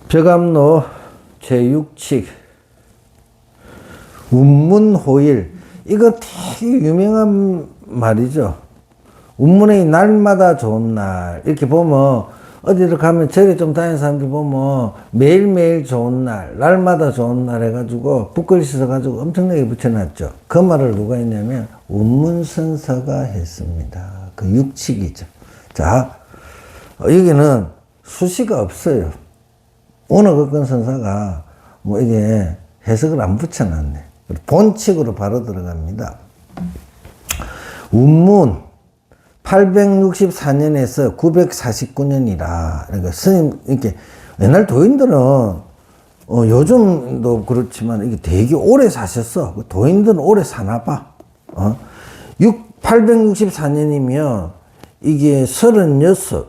벽암로 제6칙 운문호일, 이거 되게 유명한 말이죠. 운문의 날마다 좋은 날, 이렇게 보면 어디를 가면 절에 좀 다니는 사람들 보면 매일매일 좋은 날, 날마다 좋은 날 해가지고 붓글씨 써가지고 엄청나게 붙여놨죠. 그 말을 누가 했냐면 운문선서가 했습니다. 그 육칙이죠. 자, 여기는 수시가 없어요. 오너극근 선사가 뭐 이게 해석을 안 붙여놨네. 본칙으로 바로 들어갑니다. 운문 864년에서 949년이라. 그러니까 스님, 이렇게 옛날 도인들은 요즘도 그렇지만 이게 되게 오래 사셨어. 도인들은 오래 사나봐. 864년이면 이게 36,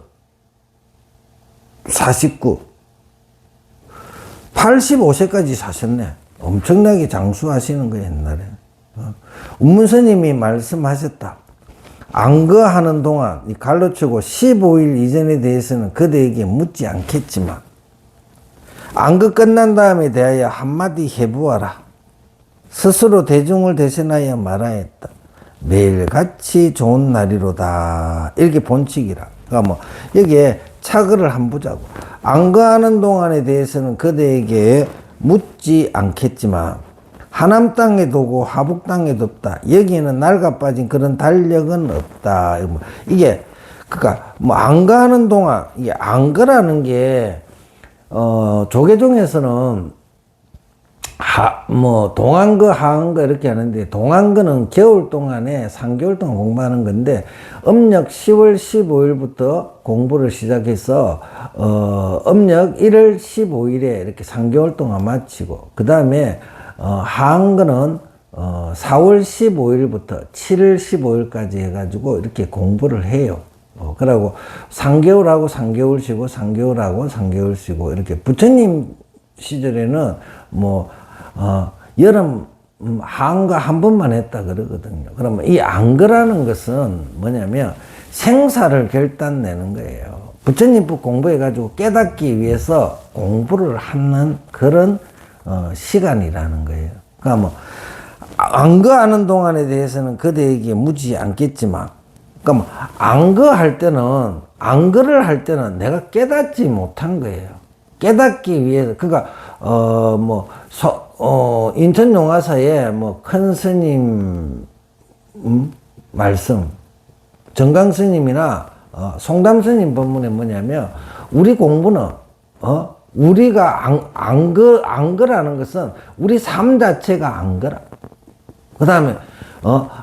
49, 85세까지 사셨네. 엄청나게 장수하시는 거예요, 옛날에. 운문스님이 말씀하셨다. 안거하는 동안, 갈로치고 15일 이전에 대해서는 그대에게 묻지 않겠지만, 안거 끝난 다음에 대하여 한마디 해보아라. 스스로 대중을 대신하여 말하였다. 매일같이 좋은 날이로다. 이렇게 본칙이라. 그러니까 뭐, 여기에 차글을 한번 보자고. 안거하는 동안에 대해서는 그대에게 묻지 않겠지만, 하남 땅에 도고 하북 땅에 덥다. 여기에는 낡아 빠진 그런 달력은 없다. 이게, 그니까, 뭐, 안거하는 동안, 이게 안거라는 게, 조계종에서는, 동안거, 하안거 이렇게 하는데, 동안거는 겨울 동안에 3개월 동안 공부하는 건데, 음력 10월 15일부터 공부를 시작해서, 음력 1월 15일에 이렇게 3개월 동안 마치고, 그 다음에, 하안거는, 4월 15일부터 7월 15일까지 해가지고 이렇게 공부를 해요. 그러고 3개월하고 3개월 쉬고, 3개월하고 3개월 쉬고, 이렇게 부처님 시절에는 여름 하안거 한 번만 했다 그러거든요. 그러면 이 안거라는 것은 뭐냐면 생사를 결단내는 거예요. 부처님법 공부해가지고 깨닫기 위해서 공부를 하는 그런 시간이라는 거예요. 그러니까 안거하는 동안에 대해서는 그대에게 묻지 않겠지만, 그러니까 안거를 할 때는 내가 깨닫지 못한 거예요. 깨닫기 위해서, 그러니까, 인천 용화사에 큰 스님, 말씀, 정강 스님이나, 송담 스님 법문에 뭐냐면, 우리 공부는, 우리가 안거라는 것은 우리 삶 자체가 안거라. 그 다음에,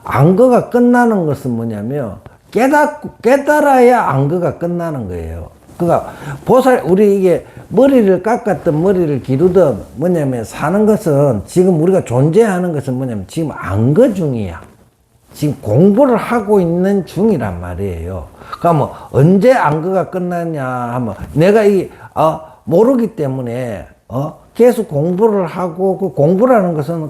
안거가 끝나는 것은 뭐냐면, 깨달아야 안거가 끝나는 거예요. 그러니까 우리 이게 머리를 깎았든 머리를 기르든 뭐냐면 사는 것은 지금 우리가 존재하는 것은 뭐냐면 지금 안거 중이야. 지금 공부를 하고 있는 중이란 말이에요. 그러니까 언제 안거가 끝나냐 하면 내가 모르기 때문에 계속 공부를 하고, 그 공부라는 것은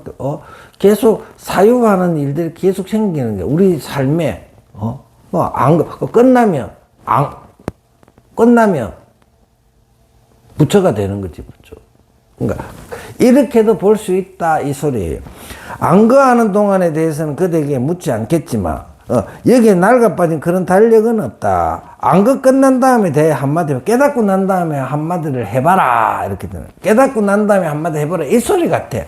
계속 사유하는 일들이 계속 생기는 거예요. 우리 삶에 끝나면 부처가 되는 거지, 부처. 그러니까 이렇게도 볼 수 있다 이 소리예요. 안거하는 동안에 대해서는 그대에게 묻지 않겠지만, 여기에 낡아 빠진 그런 달력은 없다. 안거 끝난 다음에 대해 한마디, 깨닫고 난 다음에 한마디를 해봐라. 이렇게 되는. 깨닫고 난 다음에 한마디 해봐라. 이 소리 같아.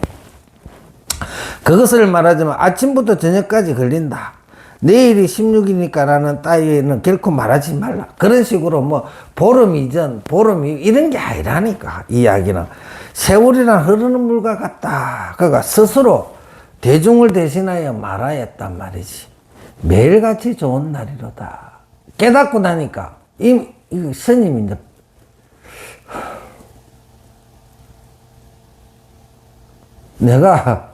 그것을 말하자면 아침부터 저녁까지 걸린다. 내일이 16이니까 라는 따위에는 결코 말하지 말라. 그런 식으로 보름 이전, 보름 이런 게 아니라니까, 이야기는. 세월이란 흐르는 물과 같다. 그러니까 스스로 대중을 대신하여 말하였단 말이지. 매일같이 좋은 날이로다. 깨닫고 나니까, 이 스님이 이제, 내가,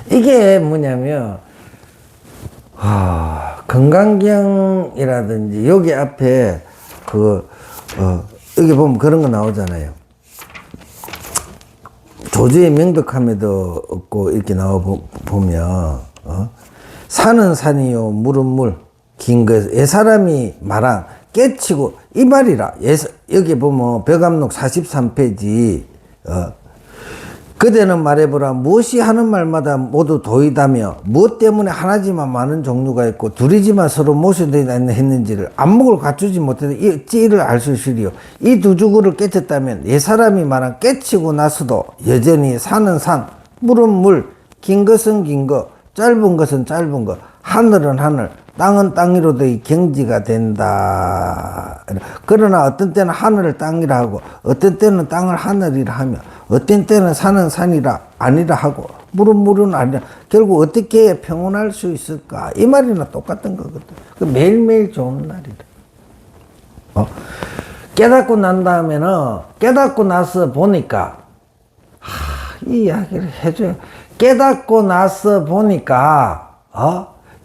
이게 뭐냐면, 건강경이라든지, 여기 앞에, 여기 보면 그런 거 나오잖아요. 조주의 명덕함에도 없고, 이렇게 보면, 산은 산이요 물은 물 긴 것 옛사람이 말한 깨치고 이 말이라. 여기 보면 벽암록 43페이지 그대는 말해보라. 무엇이 하는 말마다 모두 도이다며 무엇 때문에 하나지만 많은 종류가 있고 둘이지만 서로 모셔되지 않는 했는지를 안목을 갖추지 못해서 어찌 이를 알 수 있으리요. 이 두 주구를 깨쳤다면 옛사람이 말한 깨치고 나서도 여전히 산은 산 물은 물 긴 것은 긴 것 짧은 것은 짧은 것 하늘은 하늘 땅은 땅이로도 경지가 된다. 그러나 어떤 때는 하늘을 땅이라 하고 어떤 때는 땅을 하늘이라 하며 어떤 때는 산은 산이라 아니라 하고 물은 물은 아니라 결국 어떻게 평온할 수 있을까? 이 말이나 똑같은 거거든. 그 매일매일 좋은 날이다. 깨닫고 난 다음에는 깨닫고 나서 보니까 이 이야기를 해줘요. 깨닫고 나서 보니까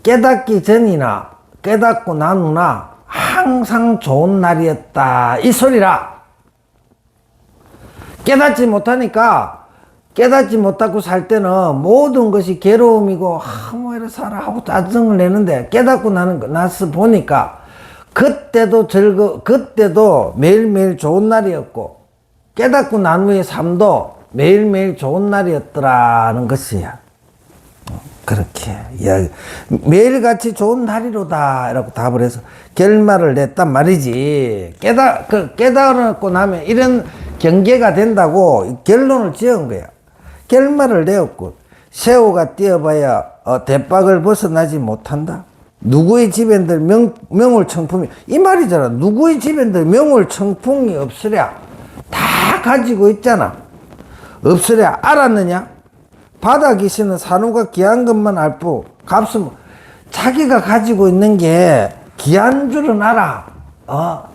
깨닫기 전이나 깨닫고 난 후나 항상 좋은 날이었다 이 소리라. 깨닫지 못하니까 깨닫지 못하고 살 때는 모든 것이 괴로움이고 뭐 이래 살아 하고 짜증을 내는데 깨닫고 나서 보니까 그때도 그때도 매일매일 좋은 날이었고 깨닫고 난 후의 삶도 매일매일 좋은 날이었더라는 것이야. 그렇게 이야기. 매일같이 좋은 날이로다 라고 답을 해서 결말을 냈단 말이지. 깨달았고 나면 이런 경계가 된다고 결론을 지은 거야. 결말을 내었고 새우가 뛰어봐야 대박을 벗어나지 못한다. 누구의 집엔들 명울청풍이 이 말이잖아. 누구의 집엔들 명울청풍이 없으랴. 다 가지고 있잖아. 없으랴. 알았느냐? 바다 귀신은 산후가 귀한 것만 알 뿐 값은 자기가 가지고 있는 게 귀한 줄은 알아.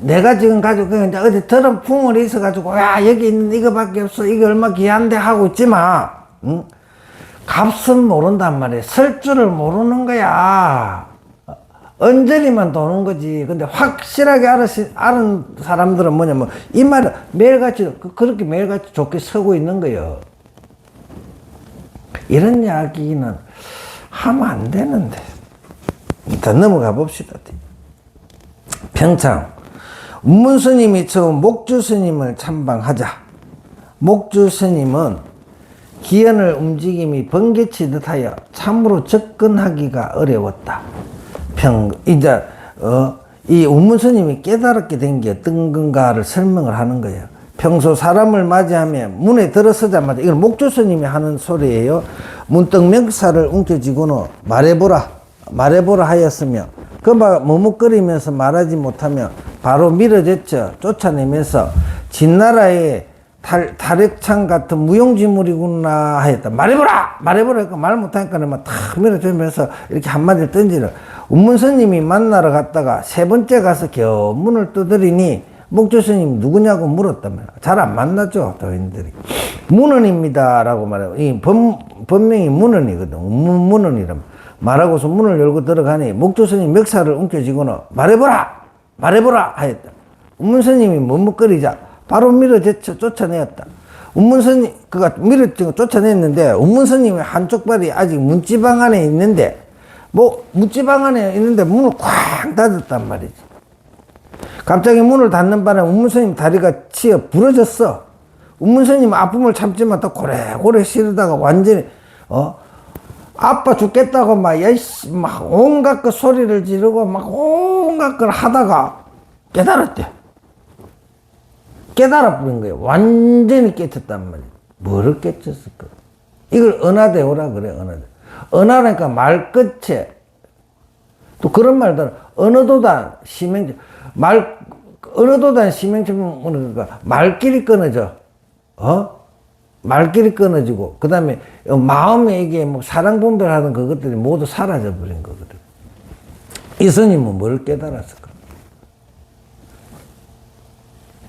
내가 지금 가지고 그냥 어디 더러운 풍을 있어가지고 야 여기 있는 이거밖에 없어 이게 얼마 귀한데 하고 있지만 값은 모른단 말이야. 쓸 줄을 모르는 거야. 언저리만 도는 거지. 근데 확실하게 아는 사람들은 뭐냐면 이 말은 매일같이 그렇게 매일같이 좋게 서고 있는 거예요. 이런 이야기는 하면 안 되는데. 일단 넘어가 봅시다. 평창 운문 스님이 처음 목주 스님을 참방하자. 목주 스님은 기연을 움직임이 번개치듯 하여 참으로 접근하기가 어려웠다. 이 운문 스님이 깨달았게 된 게 어떤 건가를 설명을 하는 거예요. 평소 사람을 맞이하면 문에 들어서자마자 이건 목주 스님이 하는 소리예요. 문득 명사를 움켜쥐고는 말해보라 하였으며 그마 머뭇거리면서 말하지 못하며 바로 밀어제쳐 쫓아내면서 진나라의 탈핵창 같은 무용지물이구나 하였다. 말해보라 하니까 말 못하니까 탁 밀어주면서 이렇게 한마디를 던지는. 운문스님이 만나러 갔다가 세 번째 가서 겨우 문을 두드리니 목주스님 누구냐고 물었단 말이야. 잘 안 만나죠 도인들이. 문헌입니다 라고 말해요. 이 본명이 문헌이거든. 문헌이란 말하고서 문을 열고 들어가니 목주스님 멱살을 움켜쥐고는 말해보라 하였다. 운문스님이 머뭇거리자 바로 밀어제쳐 쫓아내었다. 운문스님 그가 밀어제쳐 쫓아냈는데 운문스님의 한쪽 발이 아직 문지방 안에 있는데 문지방 안에 있는데 문을 쾅 닫았단 말이지. 갑자기 문을 닫는 바람에 운문스님 다리가 치어 부러졌어. 운문스님 아픔을 참지만 또 고래고래 시르다가 완전히 아파 죽겠다고 막 온갖 그 소리를 지르고 막 온갖 걸 하다가 깨달았대. 깨달아버린 거예요. 완전히 깨쳤단 말이에요. 뭐를 깨쳤을까? 이걸 은하대오라 그래, 은하대. 은하라니까 말 끝에, 또 그런 말들은, 어느도단 심행체, 어느도단 심행체, 그러니까 말길이 끊어져. 말길이 끊어지고, 그 다음에 마음에 이게 사랑 분별하는 그것들이 모두 사라져버린 거거든. 이 스님은 뭘 깨달았을까?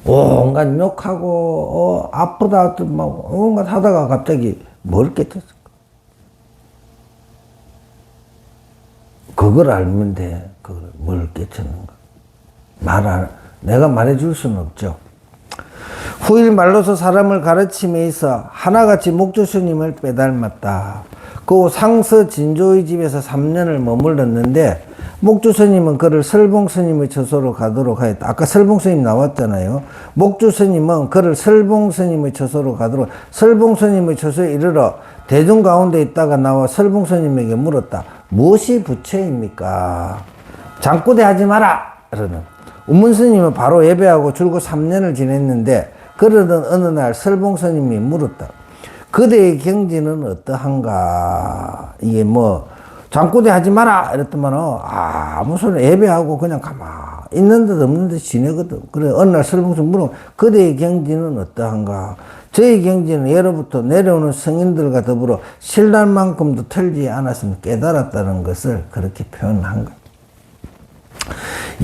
온갖 욕하고 아프다 막 온갖 하다가 갑자기 뭘 깨쳤을까? 그걸 알면 돼. 그걸 뭘 깨쳤는가? 내가 말해줄 수는 없죠. 후일 말로서 사람을 가르침에 있어 하나같이 목주 스님을 빼닮았다. 그 상서 진조의 집에서 3년을 머물렀는데 목주 스님은 그를 설봉 스님의 처소로 가도록 하였다. 아까 설봉 스님 나왔잖아요. 목주 스님은 그를 설봉 스님의 처소로 가도록, 설봉 스님의 처소에 이르러 대중 가운데 있다가 나와 설봉 스님에게 물었다. 무엇이 부처입니까? 장구대 하지 마라! 그러는. 운문 스님은 바로 예배하고 줄곧 3년을 지냈는데 그러던 어느 날 설봉 스님이 물었다. 그대의 경지는 어떠한가? 이게 뭐 장구대 하지 마라 이랬더만은 아무 소리 예배하고 그냥 가만 있는 듯 없는 듯 지내거든. 그래 어느 날 설봉스님 물어 그대의 경지는 어떠한가? 저희 경지는 예로부터 내려오는 성인들과 더불어 신랄만큼도 틀지 않았으면 깨달았다는 것을 그렇게 표현한 거야.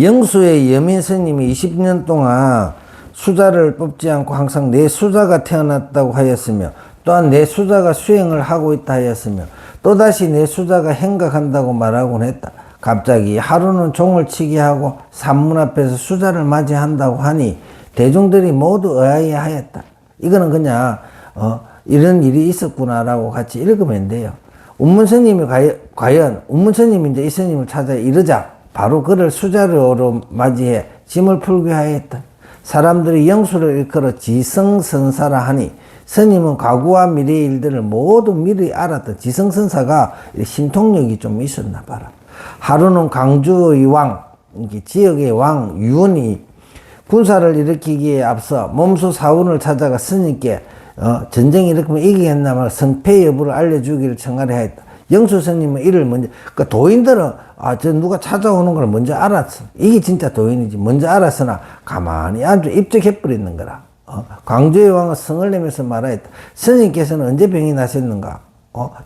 영수의 여민 스님이 20년 동안 수자를 뽑지 않고 항상 내 수자가 태어났다고 하였으며 또한 내 수자가 수행을 하고 있다 하였으며 또다시 내 수자가 행각한다고 말하곤 했다. 갑자기 하루는 종을 치게 하고 산문 앞에서 수자를 맞이한다고 하니 대중들이 모두 의아해하였다. 이거는 그냥 이런 일이 있었구나라고 같이 읽으면 돼요. 운문스님이 과연 운문스님이 이제 이 스님을 찾아 이르자 바로 그를 수자로 맞이해 짐을 풀게 하였다. 사람들이 영수를 일컬어 지성선사라 하니 스님은 과거와 미래의 일들을 모두 미리 알았던 지성선사가 신통력이 좀 있었나 봐라. 하루는 강주의 왕, 지역의 왕 유언이 군사를 일으키기에 앞서 몸소 사원을 찾아가 스님께 전쟁이 일으키면 이기겠나마 성패 여부를 알려주기를 청하려 하였다. 영수 스님은 이를 먼저, 그러니까 도인들은 저 누가 찾아오는 걸 먼저 알았어. 이게 진짜 도인이지. 먼저 알았으나 가만히 앉아 입적해버리는 거라. 광주의 왕은 성을 내면서 말하였다. 스님께서는 언제 병이 나셨는가?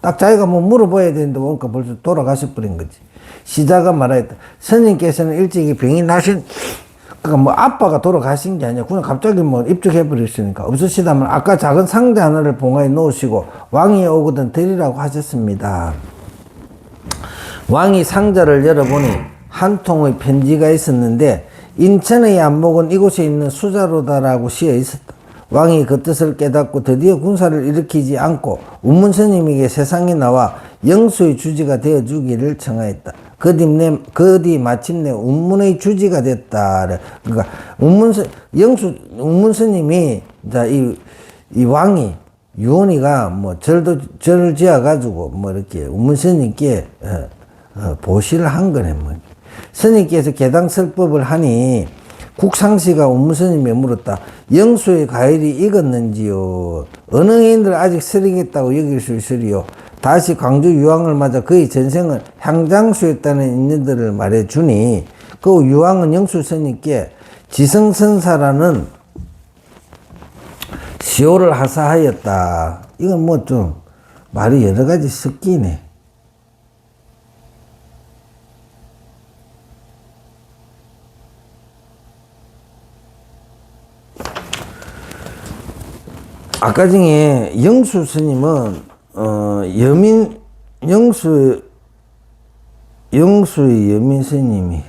딱 자기가 뭐 물어봐야 되는데 보니까 벌써 돌아가셔버린 거지. 시자가 말하였다. 스님께서는 일찍이 병이 그러니까 뭐 아빠가 돌아가신 게 아니라 그냥 갑자기 뭐 입적해버렸으니까 없으시다면 아까 작은 상자 하나를 봉화에 놓으시고 왕이 오거든 드리라고 하셨습니다. 왕이 상자를 열어보니 한 통의 편지가 있었는데 인천의 안목은 이곳에 있는 수자로다라고 쓰여 있었다. 왕이 그 뜻을 깨닫고 드디어 군사를 일으키지 않고 운문스님에게 세상에 나와 영수의 주지가 되어주기를 청하였다. 그 뒤 마침내 운문의 주지가 됐다. 그러니까 운문스님이 이 왕이 유언이가 뭐 절을 지어가지고 뭐 이렇게 운문스님께 보시를 한 거네 뭐. 스님께서 개당설법을 하니 국상씨가 운문스님에 물었다. 영수의 과일이 익었는지요? 어느 해인들 아직 쓰리겠다고 여길 수 있으리요? 다시 광주 유황을 맞아 그의 전생을 향장수였다는 인연들을 말해주니 그 유황은 영수 스님께 지성선사라는 시호를 하사하였다. 이건 뭐 좀 말이 여러 가지 섞이네. 아까 중에 영수 스님은 영수의 여민 스님이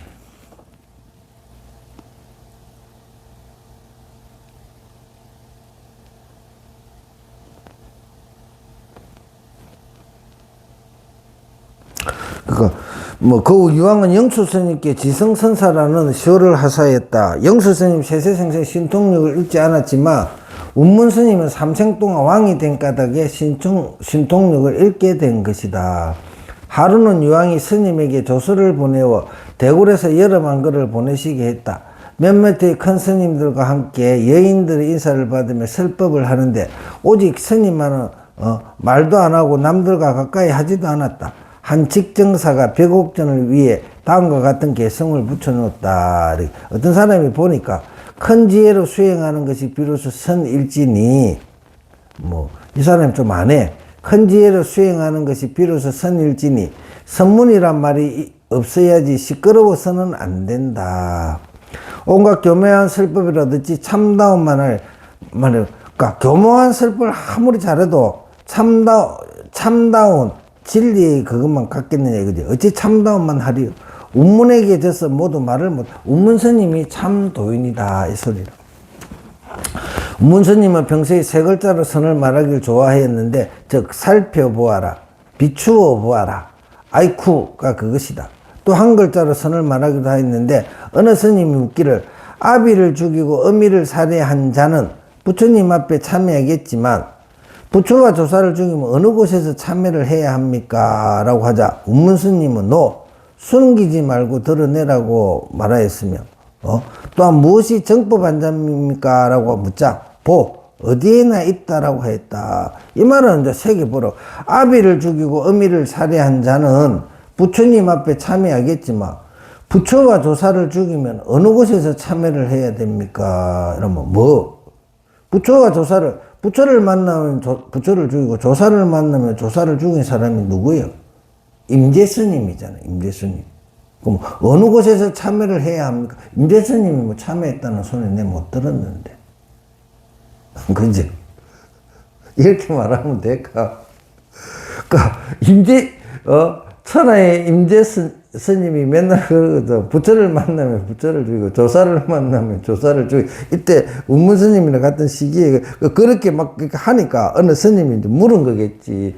그 유황은 영수 스님께 지성선사라는 시호를 하사했다. 영수 스님 세세생생 신통력을 읽지 않았지만 운문 스님은 삼생 동안 왕이 된 까닭에 신통력을 읽게 된 것이다. 하루는 유황이 스님에게 조서를 보내어 대궐에서 여러 만거를 보내시게 했다. 몇몇의 큰 스님들과 함께 여인들의 인사를 받으며 설법을 하는데 오직 스님만은 말도 안 하고 남들과 가까이 하지도 않았다. 한 직정사가 벽옥전을 위해 다음과 같은 개성을 붙여놓았다. 어떤 사람이 보니까 큰 지혜로 수행하는 것이 비로소 선일지니 이 사람이 좀 안 해. 큰 지혜로 수행하는 것이 비로소 선일지니 선문이란 말이 없어야지 시끄러워서는 안 된다. 온갖 교묘한 설법이라든지 참다운 그러니까 교묘한 설법을 아무리 잘해도 참다운 진리의 그것만 갖겠느냐 이거지. 어찌 참다운만 하리요. 운문에게 져서 모두 말을 못. 운문스님이 참 도인이다 이 소리라. 운문스님은 평소에 세 글자로 선을 말하기를 좋아했는데 즉 살펴보아라. 비추어 보아라. 아이쿠가 그것이다. 또 한 글자로 선을 말하기도 하였는데 어느 스님이 묻기를 아비를 죽이고 어미를 살해한 자는 부처님 앞에 참여하겠지만 부처와 조사를 죽이면 어느 곳에서 참여를 해야 합니까? 라고 하자 운문스님은 너 숨기지 말고 드러내라고 말하였으며 또한 무엇이 정법안장입니까? 라고 묻자 어디에나 있다라고 했다. 이 말은 이제 세계보러 아비를 죽이고 어미를 살해한 자는 부처님 앞에 참여하겠지만 부처와 조사를 죽이면 어느 곳에서 참여를 해야 됩니까? 이러면 부처와 부처를 만나면 부처를 죽이고 조사를 만나면 조사를 죽인 사람이 누구예요? 임재스님이잖아요. 임재스님. 그럼 어느 곳에서 참여를 해야 합니까? 임재스님이 뭐 참여했다는 소리 내 못 들었는데. 그죠? 이렇게 말하면 될까? 천하의 스님이 맨날 그러거든. 부처를 만나면 부처를 죽이고, 조사를 만나면 조사를 죽이고, 이때 운문스님이랑 같은 시기에 그렇게 막 하니까 어느 스님이 이제 물은 거겠지.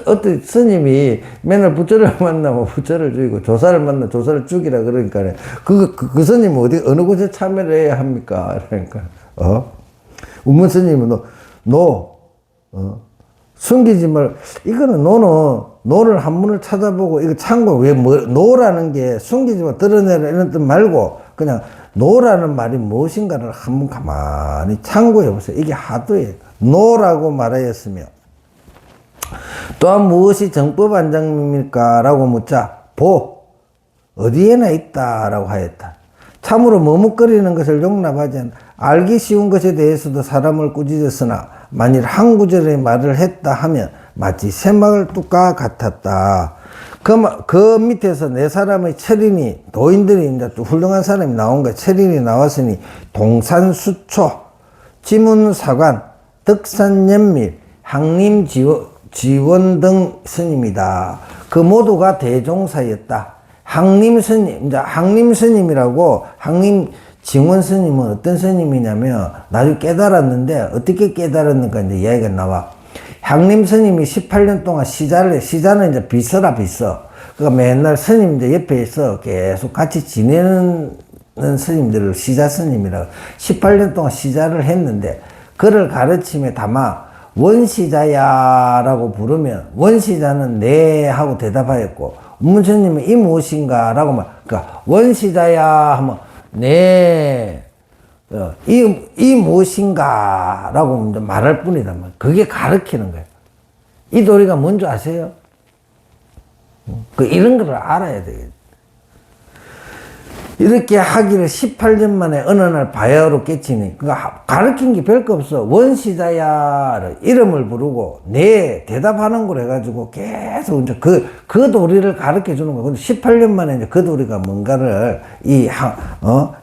어떤 스님이 맨날 부처를 만나면 부처를 죽이고, 조사를 만나면 조사를 죽이라 그러니까, 그 스님은 어느 곳에 참여를 해야 합니까? 그러니까, 운문스님은 숨기지 말, 이거는 노를 한문을 찾아보고, 이거 참고, 노라는 게 숨기지 말, 드러내라 이런 뜻 말고, 그냥 노라는 말이 무엇인가를 한번 가만히 참고해 보세요. 이게 하도예요. 노라고 말하였으며, 또한 무엇이 정법안장입니까? 라고 묻자, 어디에나 있다. 라고 하였다. 참으로 머뭇거리는 것을 용납하지 않아. 알기 쉬운 것에 대해서도 사람을 꾸짖었으나 만일 한 구절의 말을 했다 하면 마치 새마을 뚝과 같았다. 그 밑에서 네 사람의 철인이, 도인들이 이제 또 훌륭한 사람이 나온 거야. 철인이 나왔으니 동산수초, 지문사관, 덕산연밀, 항림지원 등 스님이다. 그 모두가 대종사였다. 항림스님이라고, 항림징원 스님은 어떤 스님이냐면, 나중에 깨달았는데, 어떻게 깨달았는가 이제 이야기가 나와. 항림스님이 18년 동안 시자를 해. 시자는 이제 비서라, 비서. 그러니까 맨날 스님 이제 옆에 있어 계속 같이 지내는 스님들을 시자 스님이라고. 18년 동안 시자를 했는데, 그를 가르침에 담아, 원시자야 라고 부르면, 원시자는 네 하고 대답하였고, 운문스님은 이 무엇인가? 라고 그러니까, 원시자야 하면, 네, 이 무엇인가? 라고 말할 뿐이다. 그게 가르치는 거예요. 이 도리가 뭔지 아세요? 이런 걸 알아야 되겠죠. 이렇게 하기를 18년 만에 어느 날 바야흐로 깨치니, 그러니까 가르친 게 별거 없어. 원시자야 이름을 부르고 네 대답하는 걸 해가지고 계속 이제 그 도리를 가르쳐 주는 거야. 근데 18년 만에 이제 그 도리가 뭔가를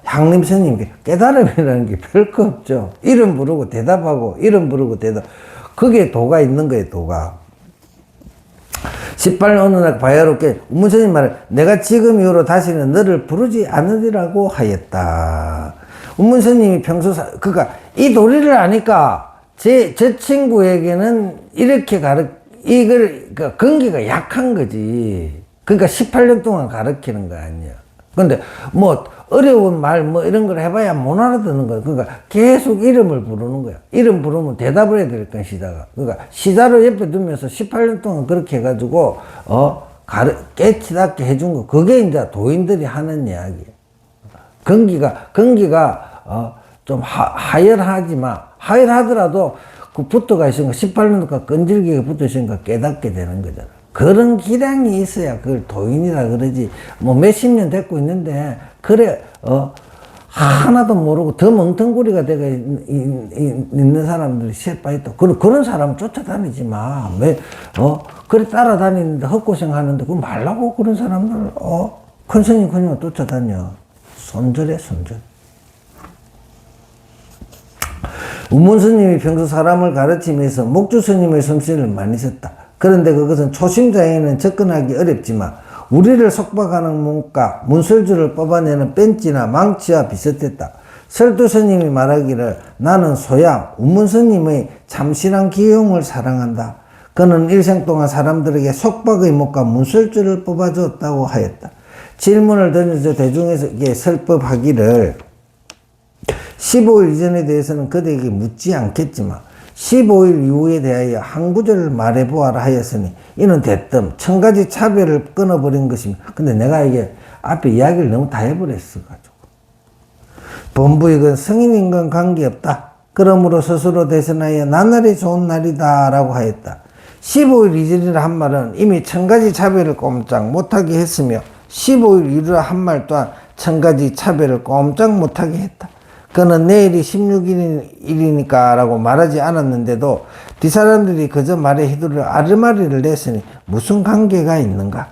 향림 스님께 깨달음이라는 게 별거 없죠. 이름 부르고 대답하고 이름 부르고 대답. 그게 도가 있는 거예요, 도가. 18년 어느 날 바야흐롭게 운문스님 말을 내가 지금 이후로 다시는 너를 부르지 않으리라고 하였다. 운문스님이 평소 그러니까 이 도리를 아니까 저 친구에게는 이렇게 이걸 그러니까 근기가 약한 거지. 그러니까 18년 동안 가르치는 거 아니야. 근데 뭐 어려운 말 뭐 이런 걸 해봐야 못 알아듣는 거야. 그러니까 계속 이름을 부르는 거야. 이름 부르면 대답을 해야 될 건 시자가. 그러니까 시자를 옆에 두면서 18년 동안 그렇게 해가지고 깨치답게 해준 거. 그게 이제 도인들이 하는 이야기야. 근기가 좀 하열하지만 하열하더라도 그 붙어가 있으니까 18년 동안 끈질기게 붙어 있으니까 깨닫게 되는 거잖아. 그런 기량이 있어야 그걸 도인이라 그러지. 뭐 몇십 년 됐고 있는데, 그래, 하나도 모르고 더 멍텅구리가 되어 있는 사람들이 셋바 있다. 그런 사람 쫓아다니지 마. 그래 따라다니는데 헛고생 하는데, 그거 말라고 그런 사람들, 큰 스님, 큰 스님 쫓아다녀. 손절해, 손절. 운문스님이 평소 사람을 가르치면서 목주스님의 솜씨를 많이 썼다. 그런데 그것은 초심자에는 접근하기 어렵지만 우리를 속박하는 문과, 문설주를 뽑아내는 벤치나 망치와 비슷했다. 설두스님이 말하기를 나는 소양, 운문스님의 참신한 기용을 사랑한다. 그는 일생 동안 사람들에게 속박의 목과 문술줄을 뽑아주었다고 하였다. 질문을 던져서 대중에게 설법하기를 15일 이전에 대해서는 그대에게 묻지 않겠지만 15일 이후에 대하여 한 구절을 말해보아라 하였으니 이는 대뜸 1000가지 차별을 끊어버린 것입니다. 근데 내가 이게 앞에 이야기를 너무 다 해버렸어가지고 범부익은 성인인건 관계없다. 그러므로 스스로 대선하여 나날이 좋은 날이다 라고 하였다. 15일 이전이라 한 말은 이미 1000가지 차별을 꼼짝 못하게 했으며 15일 이후라 한 말 또한 1000가지 차별을 꼼짝 못하게 했다. 그는 내일이 16일이니까 라고 말하지 않았는데도 뒷사람들이 그저 말에 휘두르 아르마리를 냈으니 무슨 관계가 있는가?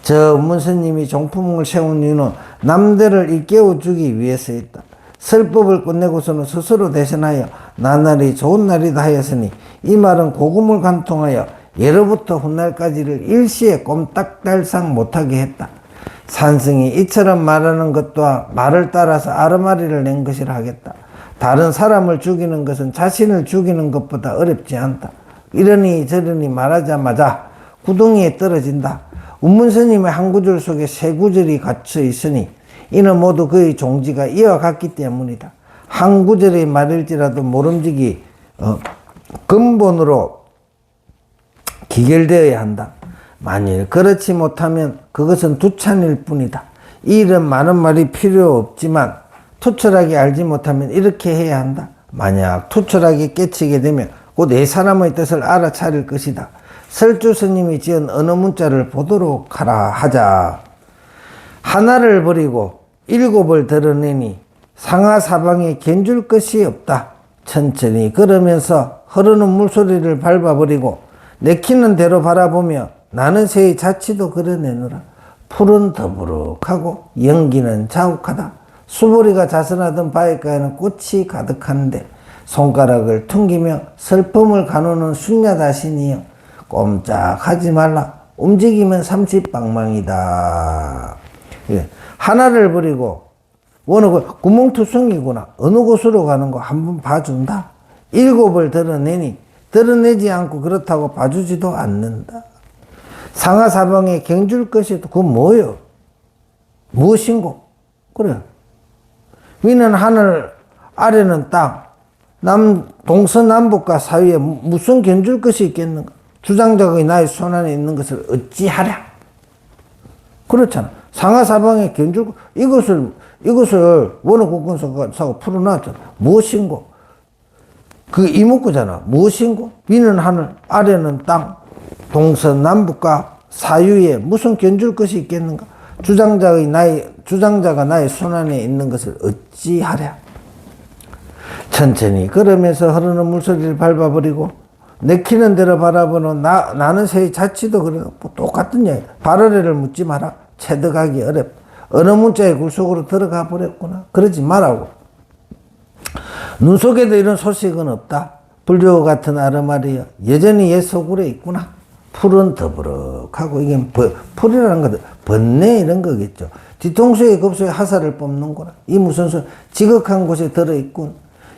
저 문스님이 종품을 세운 이유는 남들을 일깨워주기 위해서였다. 설법을 끝내고서는 스스로 대신하여 나날이 좋은 날이다 하였으니 이 말은 고금을 관통하여 예로부터 훗날까지를 일시에 꼼딱달싹 못하게 했다. 산승이 이처럼 말하는 것 또한 말을 따라서 아르마리를 낸 것이라 하겠다. 다른 사람을 죽이는 것은 자신을 죽이는 것보다 어렵지 않다. 이러니 저러니 말하자마자 구덩이에 떨어진다. 운문스님의 한 구절 속에 세 구절이 갇혀 있으니 이는 모두 그의 종지가 이와 같기 때문이다. 한 구절의 말일지라도 모름지기 근본으로 기결되어야 한다. 만일 그렇지 못하면 그것은 두찬일 뿐이다. 이 일은 많은 말이 필요 없지만 투철하게 알지 못하면 이렇게 해야 한다. 만약 투철하게 깨치게 되면 곧 네 사람의 뜻을 알아차릴 것이다. 설주 스님이 지은 어느 문자를 보도록 하라 하자. 하나를 버리고 7을 드러내니 상하사방에 견줄 것이 없다. 천천히 걸으면서 흐르는 물소리를 밟아버리고 내키는 대로 바라보며 나는 새의 자취도 그려내노라. 풀은 더부룩하고 연기는 자욱하다. 수보리가 자선하던 바위가에는 꽃이 가득한데 손가락을 퉁기며 슬픔을 가누는 순야다시니여 꼼짝하지 말라. 움직이면 30방망이다. 예. 하나를 버리고 어느 구멍투성이구나. 어느 곳으로 가는 거 한번 봐준다. 7을 드러내니 드러내지 않고 그렇다고 봐주지도 않는다. 상하사방에 경줄 것이 그건 뭐요? 무엇인고? 그래. 위는 하늘, 아래는 땅. 동서남북과 사이에 무슨 견줄 것이 있겠는가? 주장자의 나의 손안에 있는 것을 어찌하랴? 그렇잖아. 상하사방에 견줄 이것을 원어 국권사가 풀어놨잖아. 무엇인고? 그 이목구잖아. 무엇인고? 위는 하늘, 아래는 땅. 동서남북과 사유에 무슨 견줄 것이 있겠는가? 주장자가 나의 손안에 있는 것을 어찌하랴? 천천히 걸으면서 흐르는 물소리를 밟아버리고 내키는 대로 바라보는 나는 새의 자취도 그래. 똑같은 이야기. 발어래를 묻지 마라. 체득하기 어렵다. 어느 문자의 굴 속으로 들어가 버렸구나. 그러지 말라고. 눈 속에도 이런 소식은 없다. 불교 같은 아르마리여 여전히 옛 소굴에 있구나. 풀은 더부룩하고 이게 풀이라는 것은 번뇌 이런 거겠죠. 뒤통수에 급수에 하사를 뽑는구나. 이 무슨 소리? 지극한 곳에 들어있군.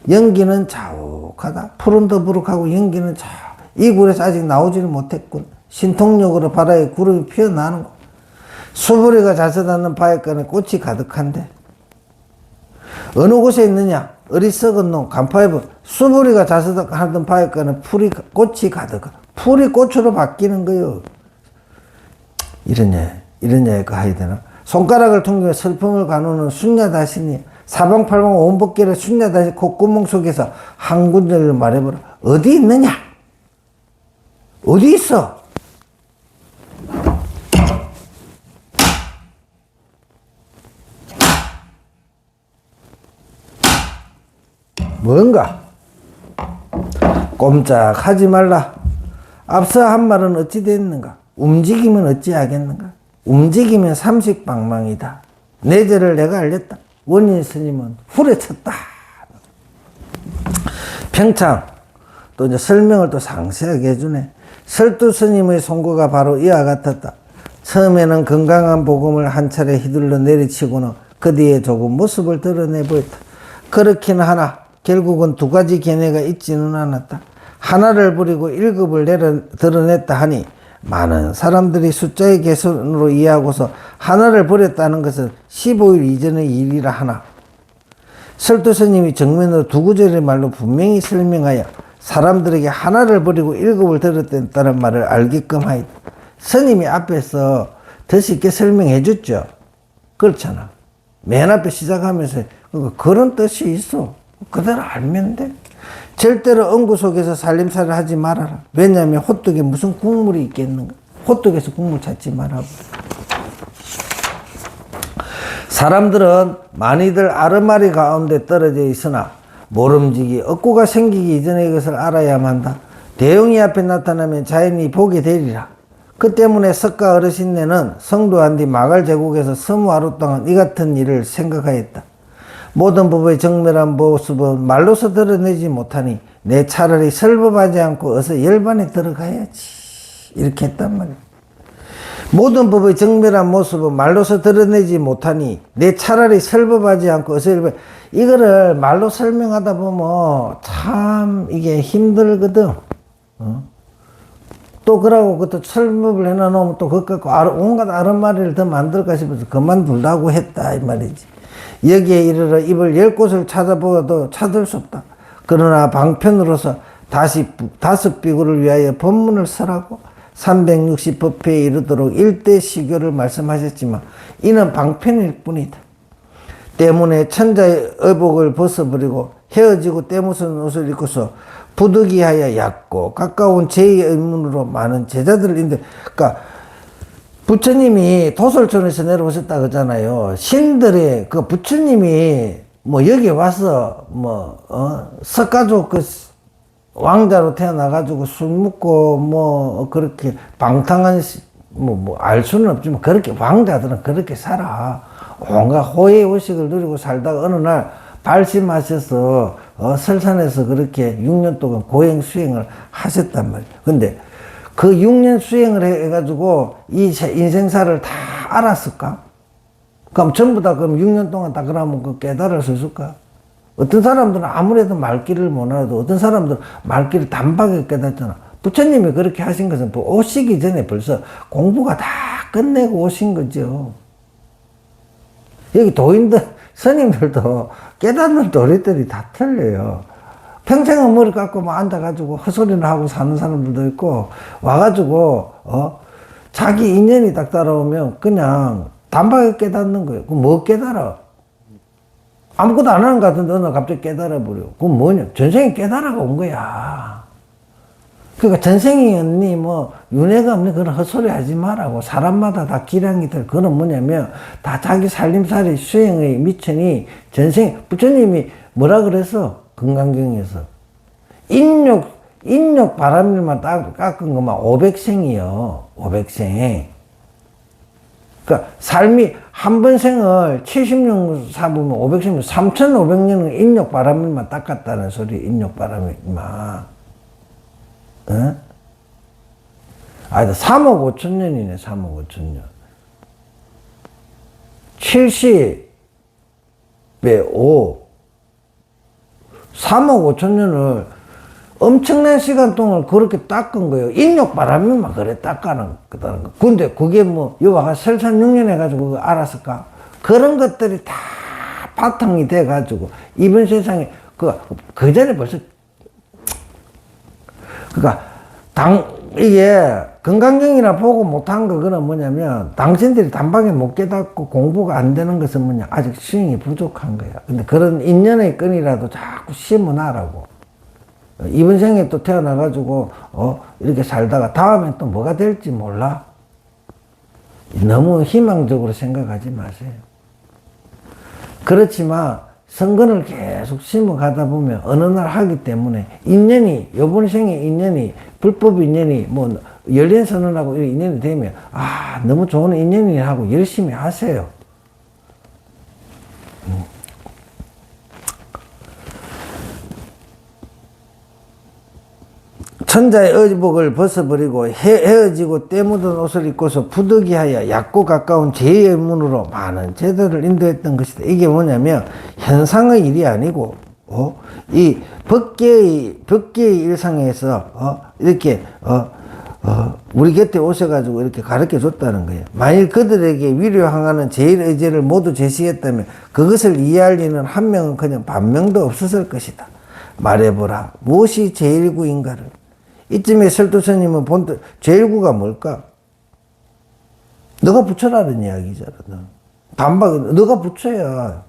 연기는 자욱하다. 풀은 더부룩하고 연기는 자욱. 이 굴에서 아직 나오지를 못했군. 신통력으로 바다에 구름이 피어나는 곳. 수보리가 자서닿는 바위가는 꽃이 가득한데 어느 곳에 있느냐? 어리석은 놈 간파해 보. 수보리가 자서하던 바위가는 꽃이 가득하. 풀이 꽃으로 바뀌는 거요. 이런 얘기가 해야 되나? 손가락을 통해 슬픔을 가누는 순야다시니 사방팔방 온복기를 순야다시 콧구멍 속에서 한 군데를 말해보라. 어디 있느냐? 어디 있어? 뭔가? 꼼짝하지 말라. 앞서 한 말은 어찌 됐는가? 움직이면 어찌하겠는가? 움직이면 30방망이다. 내 죄를 내가 알렸다. 원인 스님은 후려쳤다. 평창 또 이제 설명을 또 상세하게 해주네. 설두 스님의 송구가 바로 이와 같았다. 처음에는 건강한 복음을 한 차례 휘둘러 내리치고는 그 뒤에 조금 모습을 드러내 보였다. 그렇기는 하나 결국은 두 가지 견해가 있지는 않았다. 하나를 버리고 1급을 드러냈다 하니 많은 사람들이 숫자의 개선으로 이해하고서 하나를 버렸다는 것은 15일 이전의 일이라 하나 설도스님이 정면으로 두 구절의 말로 분명히 설명하여 사람들에게 하나를 버리고 1급을 드렸다는 말을 알게끔 하였다. 스님이 앞에서 더 쉽게 설명해 줬죠. 그렇잖아. 맨 앞에 시작하면서 그런 뜻이 있어. 그대로 알면 돼. 절대로 엉구 속에서 살림살이를 하지 말아라. 왜냐하면 호떡에 무슨 국물이 있겠는가. 호떡에서 국물 찾지 말라고. 사람들은 많이들 아르마리 가운데 떨어져 있으나 모름지기 억구가 생기기 이전에 이것을 알아야만 한다. 대용이 앞에 나타나면 자연히 보게 되리라. 그 때문에 석가 어르신네는 성도한 뒤 마갈 제국에서 서무 하루 동안 이 같은 일을 생각하였다. 모든 법의 정밀한 모습은 말로서 드러내지 못하니 내 차라리 설법하지 않고 어서 열반에 들어가야지. 이렇게 했단 말이야. 모든 법의 정밀한 모습은 말로서 드러내지 못하니 내 차라리 설법하지 않고 어서 열반. 이거를 말로 설명하다 보면 참 이게 힘들거든. 또 그러고 그것도 설법을 해놔놓으면 또 그것 갖고 온갖 아른마리를 더 만들까 싶어서 그만둘라고 했다 이 말이지. 여기에 이르러 입을 10곳을 찾아보아도 찾을 수 없다. 그러나 방편으로서 다시 5비구를 위하여 법문을 설하고 360법회에 이르도록 일대 시교를 말씀하셨지만 이는 방편일 뿐이다. 때문에 천자의 의복을 벗어버리고 헤어지고 때묻은 옷을 입고서 부득이하여 얕고 가까운 제2의 의문으로 많은 제자들을 그러니까 부처님이 도솔촌에서 내려오셨다 그러잖아요. 신들의 그 부처님이 뭐 여기 와서 석가족 그 왕자로 태어나가지고 술 먹고 뭐 그렇게 방탕한 알 수는 없지만 그렇게 왕자들은 그렇게 살아. 온갖 호의 의식을 누리고 살다가 어느 날 발심하셔서 설산에서 그렇게 6년 동안 고행 수행을 하셨단 말이에요. 근데 그 6년 수행을 해가지고 이 인생사를 다 알았을까? 그럼 전부 다 그럼 6년 동안 다 그러면 그 깨달을 수 있을까? 어떤 사람들은 아무래도 말귀를 못 알아도 어떤 사람들은 말귀를 단박에 깨닫잖아. 부처님이 그렇게 하신 것은 오시기 전에 벌써 공부가 다 끝내고 오신 거죠. 여기 도인들, 스님들도 깨닫는 도리들이 다 틀려요. 평생은 머리 깎고 뭐 앉아가지고 헛소리를 하고 사는 사람들도 있고, 와가지고, 자기 인연이 딱 따라오면 그냥 단박에 깨닫는 거예요. 그럼 뭐 깨달아? 아무것도 안 하는 것 같은데 어느 날 갑자기 깨달아버려. 그건 뭐냐? 전생에 깨달아가 온 거야. 그러니까 전생이었니, 윤회가 없니, 그런 헛소리 하지 말라고. 사람마다 다 기량이 들, 그건 뭐냐면, 다 자기 살림살이 수행의 미천이 부처님이 뭐라 그래서? 금강경에서. 인욕 바람일만 깎은 것만 500생이요. 500생. 그러니까 삶이 한 번 생을 70년 사보면 500생이면 3,500년은 인욕 바람일만 닦았다는 소리, 인욕 바람일만. 어? 3억 5천 년이네, 3억 5천 년. 70배 5. 3억 5천 년을 엄청난 시간 동안 그렇게 닦은 거예요. 인욕 바람이만 그래 닦아는 거다는 거. 근데 그게 여와가 설산 6년 해가지고 알았을까? 그런 것들이 다 바탕이 돼가지고, 이번 세상에, 그 전에 벌써, 이게, 건강경이나 보고 못한 거, 그건 뭐냐면, 당신들이 단박에 못 깨닫고 공부가 안 되는 것은 뭐냐, 아직 수행이 부족한 거야. 근데 그런 인연의 끈이라도 자꾸 심어놔라고. 이번 생에 또 태어나가지고, 이렇게 살다가 다음에 또 뭐가 될지 몰라. 너무 희망적으로 생각하지 마세요. 그렇지만, 선근을 계속 심어가다 보면 어느 날 하기 때문에 요번 생의 인연이, 불법 인연이 열린선언하고 인연이 되면, 너무 좋은 인연이 하고 열심히 하세요. 천자의 의복을 벗어버리고 헤어지고 때 묻은 옷을 입고서 부득이하여 얕고 가까운 제2의 문으로 많은 제도를 인도했던 것이다. 이게 뭐냐면 현상의 일이 아니고 이 법계의 일상에서, 이렇게, 우리 곁에 오셔가지고 이렇게 가르쳐 줬다는 거예요. 만일 그들에게 위로항하는 제일 의제를 모두 제시했다면 그것을 이해할 리는 한 명은 그냥 반명도 없었을 것이다. 말해보라. 무엇이 제일구인가를. 이쯤에 설도스님은 제일구가 뭘까? 너가 붙여라는 이야기잖아. 반박, 너가 붙여야.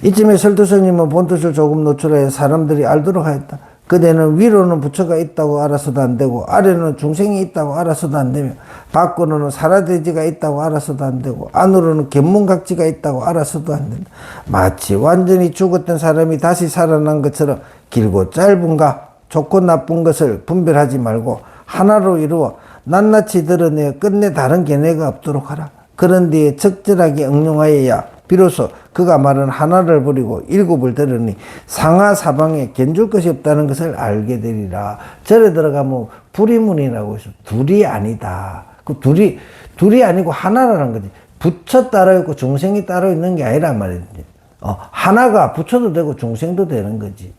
이쯤에 설도스님은 본뜻을 조금 노출하여 사람들이 알도록 하였다. 그대는 위로는 부처가 있다고 알아서도 안 되고 아래로는 중생이 있다고 알아서도 안 되며 밖으로는 사라돼지가 있다고 알아서도 안 되고 안으로는 견문각지가 있다고 알아서도 안 된다. 마치 완전히 죽었던 사람이 다시 살아난 것처럼 길고 짧은가 좋고 나쁜 것을 분별하지 말고 하나로 이루어 낱낱이 드러내어 끝내 다른 견해가 없도록 하라. 그런 뒤에 적절하게 응용하여야 비로소 그가 말은 하나를 버리고 일곱을 들으니 상하사방에 견줄 것이 없다는 것을 알게 되리라. 절에 들어가면 불이문이라고 해서 둘이 아니다. 그 둘이 아니고 하나라는 거지. 부처 따로 있고 중생이 따로 있는 게 아니란 말이지. 하나가 부처도 되고 중생도 되는 거지.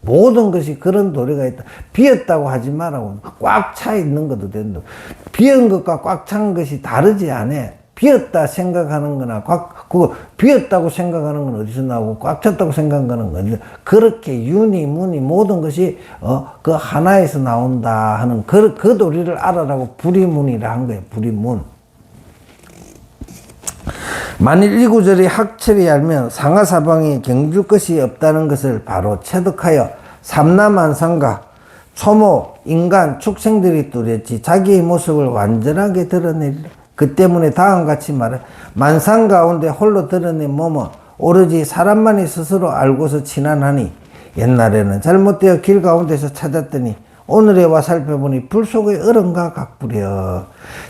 모든 것이 그런 도리가 있다. 비었다고 하지 말라고. 꽉 차 있는 것도 된다. 비은 것과 꽉 찬 것이 다르지 않아. 비었다 생각하는 거나 비었다고 생각하는 건 어디서 나오고 꽉 찼다고 생각하는 건 그렇게 유니 무니 모든 것이 그 하나에서 나온다 하는 그 도리를 알아라고 불이문이라 한 거예요. 불이문. 만일 이 구절이 학철이 알면 상하사방에 경줄 것이 없다는 것을 바로 체득하여 삼라만상가 초모 인간 축생들이 뚜렷이 자기의 모습을 완전하게 드러내리라. 그 때문에 다음같이 말해 만상 가운데 홀로 드러낸 몸은 오로지 사람만이 스스로 알고서 친안하니 옛날에는 잘못되어 길 가운데서 찾았더니 오늘에 와 살펴보니 불 속의 얼음과 같구려.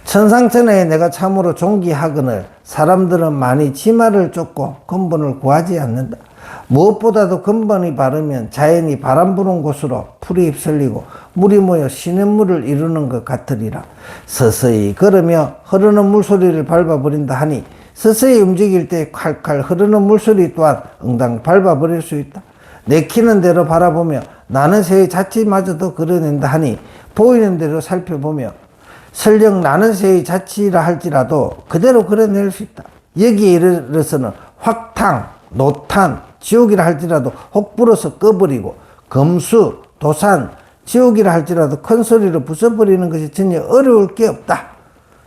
천상천하에 내가 참으로 존귀하거늘 사람들은 많이 치마를 쫓고 근본을 구하지 않는다. 무엇보다도 근본이 바르면 자연이 바람 부는 곳으로 풀이 휩쓸리고 물이 모여 시냇물을 이루는 것 같으리라. 서서히 걸으며 흐르는 물소리를 밟아버린다 하니 서서히 움직일 때 칼칼 흐르는 물소리 또한 응당 밟아버릴 수 있다. 내키는 대로 바라보며 나는 새의 자취마저도 그려낸다 하니 보이는 대로 살펴보며 설령 나는 새의 자취라 할지라도 그대로 그려낼 수 있다. 여기에 이르러서는 확탕, 노탄, 지옥이라 할지라도 혹 불어서 꺼버리고 검수, 도산, 지옥이라 할지라도 큰 소리로 부숴버리는 것이 전혀 어려울 게 없다.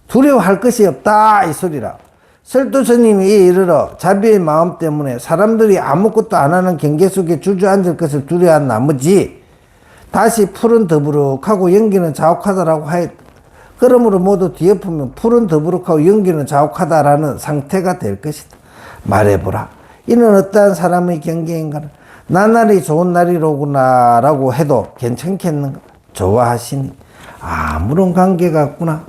두려워할 것이 없다 이 소리라. 설도스님이 이르러 자비의 마음 때문에 사람들이 아무것도 안 하는 경계 속에 주저앉을 것을 두려워한 나머지 다시 푸른 더부룩하고 연기는 자욱하다라고 하였다. 그러므로 모두 뒤엎으면 푸른 더부룩하고 연기는 자욱하다라는 상태가 될 것이다. 말해보라. 이는 어떠한 사람의 경계인가? 나날이 좋은 날이로구나 라고 해도 괜찮겠는가? 좋아하시니 아무런 관계가 없구나.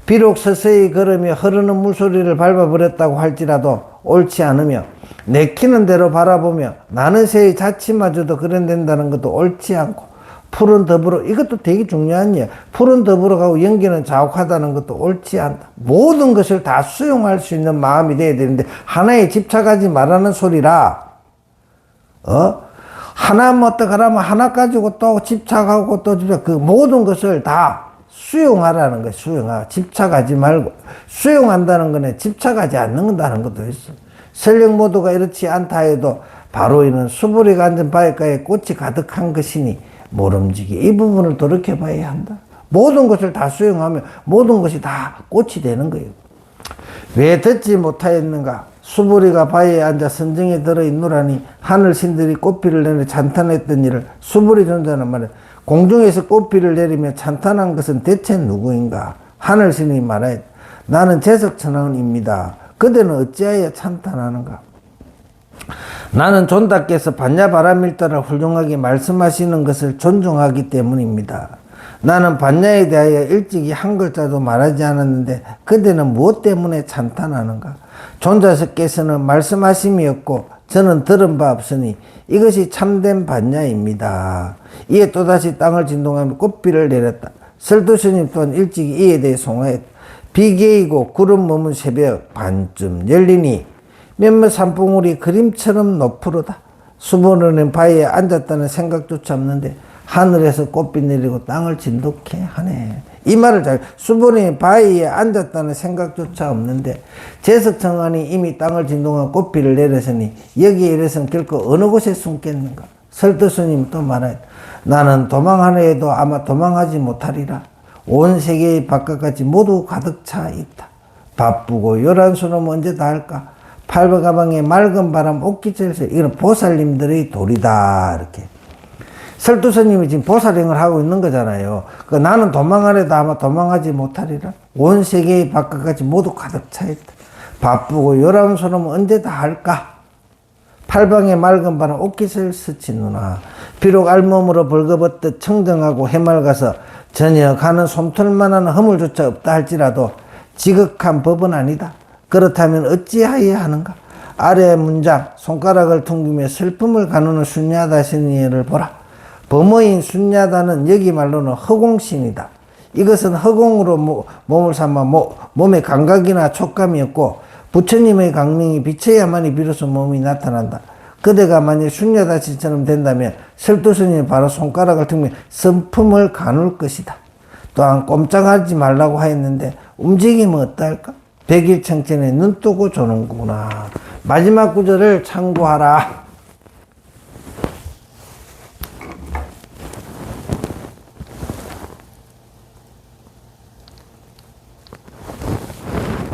비록 서서히 걸으며 흐르는 물소리를 밟아버렸다고 할지라도 옳지 않으며 내키는 대로 바라보며 나는 새의 자취마저도 그런된다는 것도 옳지 않고 푸른 더불어 이것도 되게 중요한 일. 푸른 더불어가고 연기는 자욱하다는 것도 옳지 않다. 모든 것을 다 수용할 수 있는 마음이 돼야 되는데 하나에 집착하지 말라는 소리라. 하나만 어떡하라면 하나 가지고 또 집착하고 또 집착 그 모든 것을 다 수용하라는 거예요. 수용하. 집착하지 말고 수용한다는 거는 집착하지 않는다는 것도 있어. 설령 모두가 이렇지 않다 해도 바로 이는 수부리가 앉은 바위가에 꽃이 가득한 것이니 모름지기 이 부분을 돌이켜봐야 한다. 모든 것을 다 수용하면 모든 것이 다 꽃이 되는 거예요. 왜 듣지 못하였는가? 수부리가 바위에 앉아 선정에 들어있노라니 하늘신들이 꽃비를 내려 찬탄했던 일을 수부리 존자는 말해 공중에서 꽃비를 내리며 찬탄한 것은 대체 누구인가? 하늘신이 말하였다. 나는 재석천왕입니다. 그대는 어찌하여 찬탄하는가? 나는 존다께서 반야바라밀 따라 훌륭하게 말씀하시는 것을 존중하기 때문입니다. 나는 반야에 대하여 일찍이 한 글자도 말하지 않았는데 그대는 무엇 때문에 찬탄하는가? 존자께서는 말씀하심이 없고 저는 들은 바 없으니 이것이 참된 반야입니다. 이에 또다시 땅을 진동하며 꽃비를 내렸다. 설도스님 또한 일찍이 이에 대해 송하였다. 비개이고 구름 머문 새벽 반쯤 열리니 몇몇 산봉우리 그림처럼 높으로다. 수보는 바위에 앉았다는 생각조차 없는데 하늘에서 꽃비 내리고 땅을 진돗게 하네. 이 말을 수보는 바위에 앉았다는 생각조차 없는데 제석청한이 이미 땅을 진동한 꽃비를 내렸으니 여기에 이래서는 결코 어느 곳에 숨겠는가. 설도스님 또 말하여 나는 도망하려 해도 아마 도망하지 못하리라. 온 세계의 바깥까지 모두 가득 차 있다. 바쁘고 요란스러움 언제 다 할까. 팔가방에 맑은 바람 옥기철새. 이건 보살님들의 도리다. 이렇게 설도스님이 지금 보살행을 하고 있는 거잖아요. 나는 도망하려도 아마 도망하지 못하리라. 온 세계의 바깥까지 모두 가득 차 있다. 바쁘고 요란스러움 언제 다 할까. 팔방에 맑은 바람 옷깃을 스치누나. 비록 알몸으로 벌거벗듯 청정하고 해맑아서 전혀 가는 솜털만한 허물조차 없다 할지라도 지극한 법은 아니다. 그렇다면 어찌하여야 하는가. 아래 문장 손가락을 퉁기며 슬픔을 가누는 순야다 신이를 보라. 범어인 순야다는 여기 말로는 허공신이다. 이것은 허공으로 몸을 삼아 몸의 감각이나 촉감이 없고 부처님의 강명이 비쳐야만이 비로소 몸이 나타난다. 그대가 만약 순야다시처럼 된다면 설도스님이 바로 손가락을 퉁며 슬픔을 가눌 것이다. 또한 꼼짝하지 말라고 하였는데 움직이면 어떨까? 백일청천에 눈 뜨고 조는구나. 마지막 구절을 참고하라.